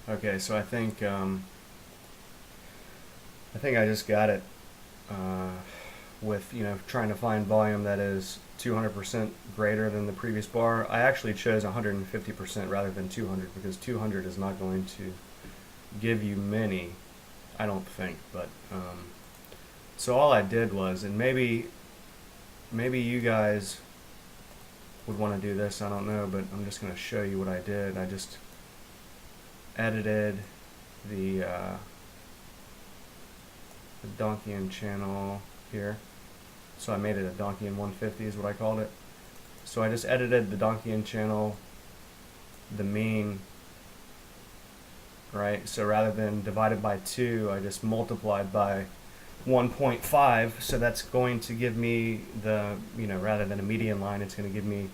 Okay, so I think I just got it with trying to find volume that is 200% greater than the previous bar. I actually chose 150% rather than 200 because 200 is not going to give you many, I don't think. But so all I did was, and maybe you guys would want to do this, I don't know, but I'm just going to show you what I did. I just edited the Donchian channel here. So I made it a Donchian 150 is what I called it. So I just edited the Donchian channel, the mean, right? So rather than divided by 2, I just multiplied by 1.5. So that's going to give me the, rather than a median line, it's going to give me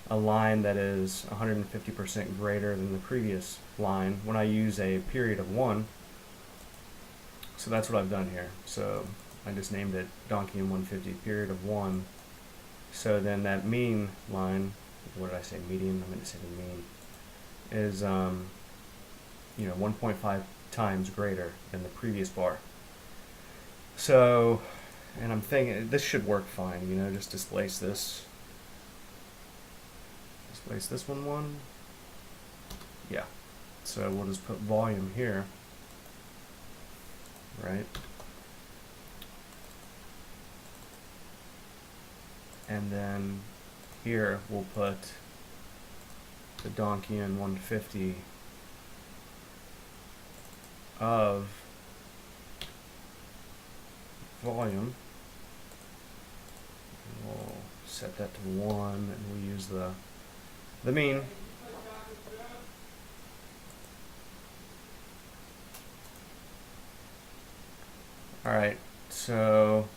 a line that is 150% greater than the previous line when I use a period of 1. So that's what I've done here. So I just named it Donchian 150 period of 1. So then that mean line, what did I say, median? I meant to say the mean, is 1.5 times greater than the previous bar. So, and I'm thinking this should work fine, just displace this. Displace this one. Yeah. So we'll just put volume here, right? And then here we'll put the Donchian 150 of volume. And we'll set that to 1, and we'll use the mean. All right, so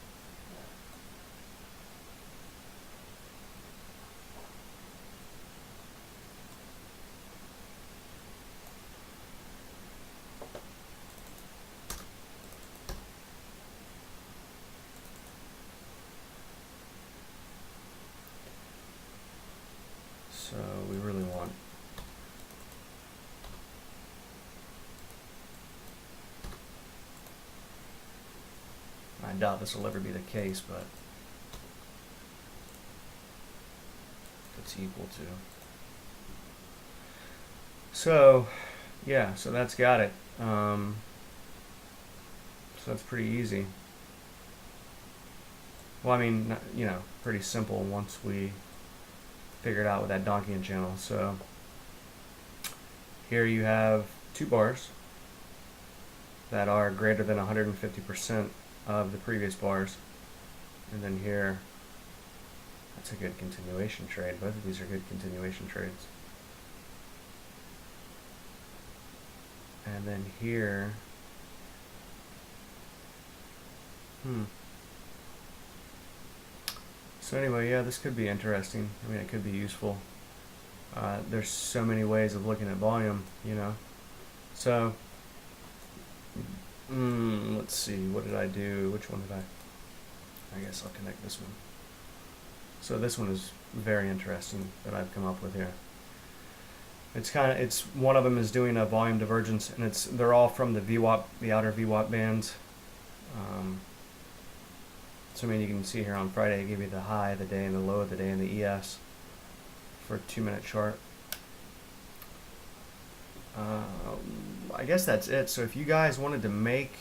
we really want I doubt this will ever be the case, but it's equal to. So, yeah, so that's got it. So that's pretty easy. Well, I mean, pretty simple once we figure it out with that Donchian channel. So here you have 2 bars that are greater than 150% of the previous bars, and then here, that's a good continuation trade. Both of these are good continuation trades. And then here, so anyway, yeah, this could be interesting. I mean, it could be useful. There's so many ways of looking at volume, So, let's see, what did I do? Which one did I guess I'll connect this one. So this one is very interesting that I've come up with here. It's one of them is doing a volume divergence, and they're all from the VWAP, the outer VWAP bands. So I mean, you can see here on Friday, it gave you the high of the day and the low of the day and the ES for a 2-minute chart. I guess that's it. So if you guys wanted to make,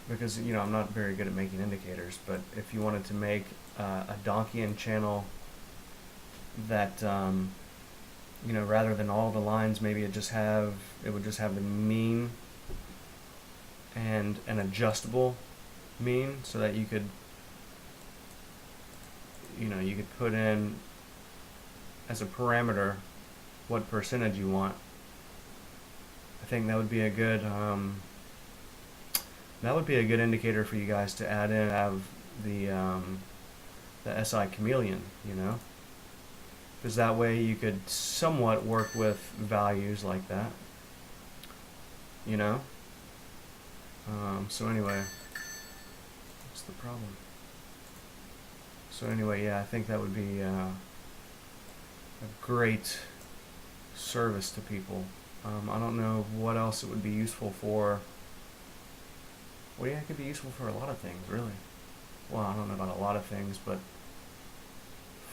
because I'm not very good at making indicators, but if you wanted to make a Donchian channel that rather than all the lines, maybe it would just have the mean and an adjustable mean, so that you could put in as a parameter what percentage you want. I think that would be a good indicator for you guys to add in, have the SI chameleon, because that way you could somewhat work with values like that, so anyway, what's the problem? So anyway, yeah, I think that would be a great service to people I don't know what else it would be useful for. Well, yeah, it could be useful for a lot of things, really. Well, I don't know about a lot of things, but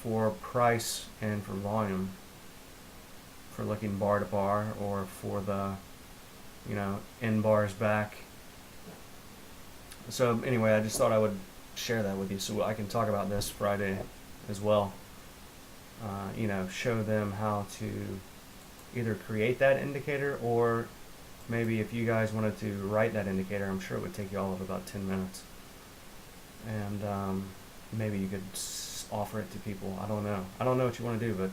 for price and for volume, for looking bar to bar, or for the, in bars back. So anyway, I just thought I would share that with you so I can talk about this Friday as well. Show them how to either create that indicator, or maybe if you guys wanted to write that indicator, I'm sure it would take you all of about 10 minutes. And maybe you could offer it to people. I don't know. I don't know what you want to do, but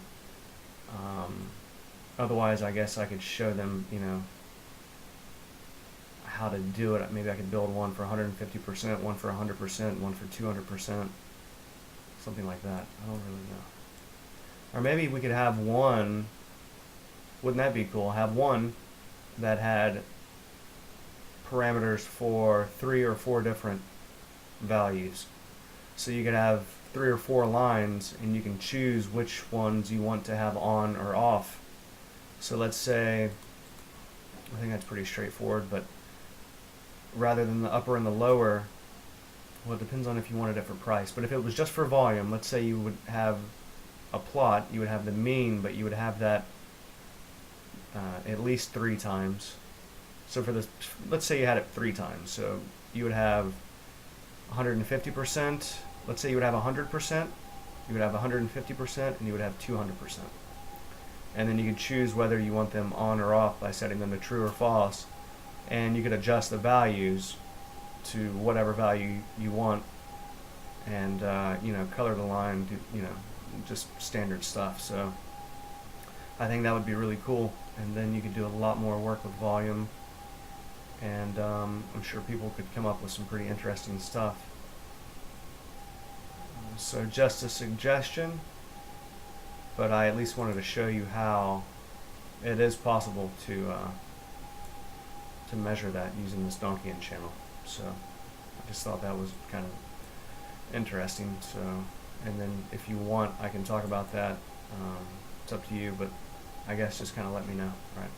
otherwise, I guess I could show them, how to do it. Maybe I could build one for 150%, one for 100%, one for 200%, something like that. I don't really know. Or maybe we could have one. Wouldn't that be cool? Have one that had parameters for 3 or 4 different values. So you could have 3 or 4 lines, and you can choose which ones you want to have on or off. So let's say, I think that's pretty straightforward, but rather than the upper and the lower, well, it depends on if you wanted it for price. But if it was just for volume, let's say you would have a plot, you would have the mean, but you would have that at least 3 times. So for this, let's say you had it 3 times. So you would have 150%. Let's say you would have 100%. You would have 150%, and you would have 200%. And then you could choose whether you want them on or off by setting them to true or false. And you could adjust the values to whatever value you want, and color the line, just standard stuff. So I think that would be really cool, and then you could do a lot more work with volume, and I'm sure people could come up with some pretty interesting stuff. So just a suggestion, but I at least wanted to show you how it is possible to measure that using this Donchian channel. So I just thought that was kind of interesting. So, and then if you want, I can talk about that. It's up to you, but I guess just kind of let me know, right?